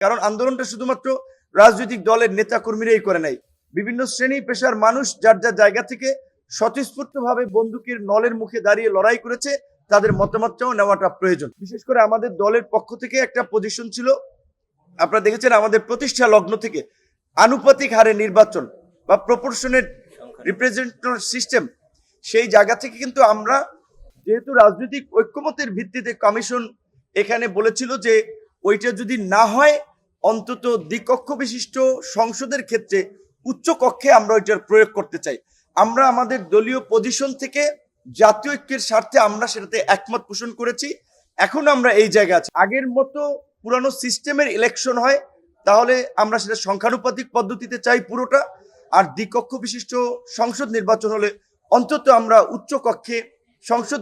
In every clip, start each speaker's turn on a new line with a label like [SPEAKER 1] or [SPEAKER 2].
[SPEAKER 1] কারণ আন্দোলনটা শুধুমাত্র রাজনৈতিক দলের নেতা কর্মীরাই করে নাই, বিভিন্ন শ্রেণী পেশার মানুষ যার যার জায়গা থেকে স্বতঃস্ফূর্তভাবে বন্দুকের নলের মুখে দাঁড়িয়ে লড়াই করেছে, তাদের মতামতটাও নেওয়াটা প্রয়োজন। বিশেষ করে আমাদের দলের পক্ষ থেকে একটা পজিশন ছিল, আপনারা দেখেছেন আমাদের প্রতিষ্ঠা লগ্ন থেকে আনুপাতিক হারে নির্বাচন বা প্রপোর্শনেট রিপ্রেজেন্টেটিভ সিস্টেম, সেই জায়গা থেকে কিন্তু আমরা যেহেতু রাজনৈতিক ঐক্যমতের ভিত্তিতে কমিশন এখানে বলেছিল যে ওইটা যদি না হয় অন্তত দ্বিকক্ষ বিশিষ্ট সংসদের ক্ষেত্রে উচ্চ কক্ষে আমরা ওইটার প্রয়োগ করতে চাই। আমরা আমাদের দলীয় পজিশন থেকে জাতীয় ঐক্যের স্বার্থে আমরা সেটাতে একমত পোষণ করেছি। এখন আমরা এই জায়গা আছি। আগের মতো পুরানো সিস্টেমের ইলেকশন হয় তাহলে আমরা সেটা সংখ্যানুপাতিক পদ্ধতিতে চাই পুরোটা, আর দ্বিকক্ষ বিশিষ্ট সংসদ নির্বাচন হলে অন্তত আমরা উচ্চ কক্ষে সংসদ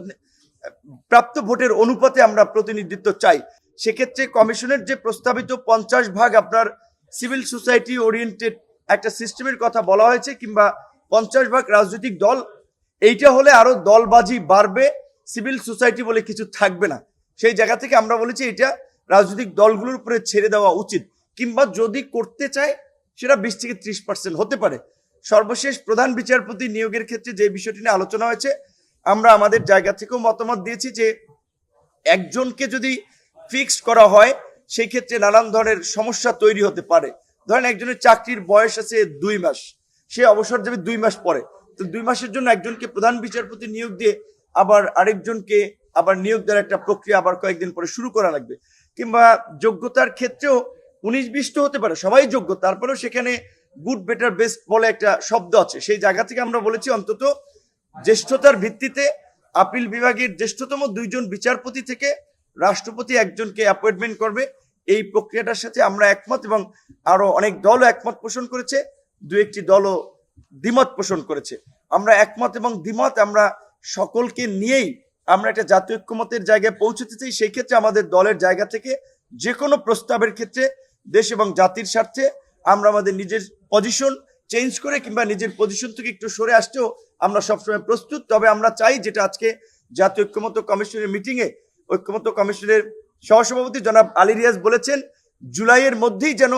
[SPEAKER 1] প্রাপ্ত ভোটের অনুপাতে আমরা প্রতিনিধিত্ব চাই। সেক্ষেত্রে কমিশনের যে প্রস্তাবিত 50% আপনার সিভিল সোসাইটি ওরিয়েন্টেড একটা সিস্টেমের কথা বলা হয়েছে, কিংবা 50% রাজনৈতিক দল, এইটা হলে আরো দলবাজি বাড়বে, সিভিল সোসাইটি বলে কিছু থাকবে না। সেই জায়গা থেকে আমরা বলেছি এটা রাজনৈতিক দলগুলোর উপরে ছেড়ে দেওয়া উচিত, কিংবা যদি করতে চায় সেটা 20 থেকে 30% হতে পারে। সর্বশেষ প্রধান বিচারপতি নিয়োগের ক্ষেত্রে যে বিষয়টি নিয়ে আলোচনা হয়েছে, আমরা আমাদের জায়গা থেকেও মতামত দিয়েছি যে একজনকে যদি ফিক্সড করা হয় সেই ক্ষেত্রে নানান ধরনের সমস্যা তৈরি হতে পারে। ধরেন একজনের চাকরির বয়স আছে 2 মাস, সে অবসর যাবে 2 মাস পরে, তো 2 মাসের জন্য একজনকে প্রধান বিচারপতি নিয়োগ দিয়ে আবার আরেকজনকে আবার নিয়োগ দেওয়ার একটা প্রক্রিয়া আবার কয়েকদিন পরে শুরু করা লাগবে। কিংবা যোগ্যতার ক্ষেত্রেও 19-20 হতে পারে, সবাই যোগ্য, তারপরেও সেখানে গুড বেটার বেস্ট বলে একটা শব্দ আছে। সেই জায়গা থেকে আমরা বলেছি অন্তত জ্যেষ্ঠতার ভিত্তিতে আপিল বিভাগের জ্যেষ্ঠতম 2 জন বিচারপতি থেকে রাষ্ট্রপতি একজনকে অ্যাপয়েন্টমেন্ট করবে। এই প্রক্রিয়াটার সাথে আমরা একমত, এবং আরো অনেক দলও একমত পোষণ করেছে, 2-1টি দলও দ্বিমত পোষণ করেছে। আমরা একমত এবং দ্বিমত আমরা সকলকে নিয়েই আমরা একটা জাতীয় ঐক্যমতের জায়গায় পৌঁছতে চাই। সেই ক্ষেত্রে আমাদের দলের জায়গা থেকে যে কোনো প্রস্তাবের ক্ষেত্রে দেশ এবং জাতির স্বার্থে আমরা আমাদের নিজের পজিশন চেঞ্জ করে কিংবা নিজের পজিশন থেকে একটু সরে আসতেও আমরা সবসময় প্রস্তুত। তবে আমরা চাই যেটা আজকে জাতীয় ঐক্যমত্য কমিশনের মিটিংয়ে ঐক্যমত্য কমিশনের সহসভাপতি জনাব আলী রিয়াজ বলেছেন, জুলাইয়ের মধ্যেই যেন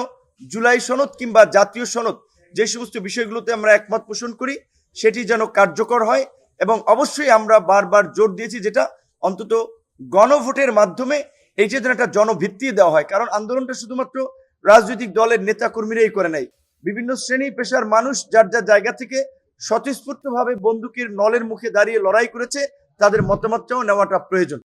[SPEAKER 1] জুলাই সনদ কিংবা জাতীয় সনদ যে সমস্ত বিষয়গুলোতে আমরা একমত পোষণ করি সেটি যেন কার্যকর হয়। এবং অবশ্যই আমরা বারবার জোর দিয়েছি যেটা অন্তত গণভোটের মাধ্যমে এইটা যেন একটা জনভিত্তি দেওয়া হয়। কারণ আন্দোলনটা শুধুমাত্র রাজনৈতিক দলের নেতা কর্মীরাই করে নাই, বিভিন্ন শ্রেণী পেশার মানুষ যার যার জায়গা থেকে স্বতঃস্ফূর্তভাবে বন্দুকের নলের মুখে দাঁড়িয়ে লড়াই করেছে, তাদের মতামতটাও নেওয়াটা প্রয়োজন।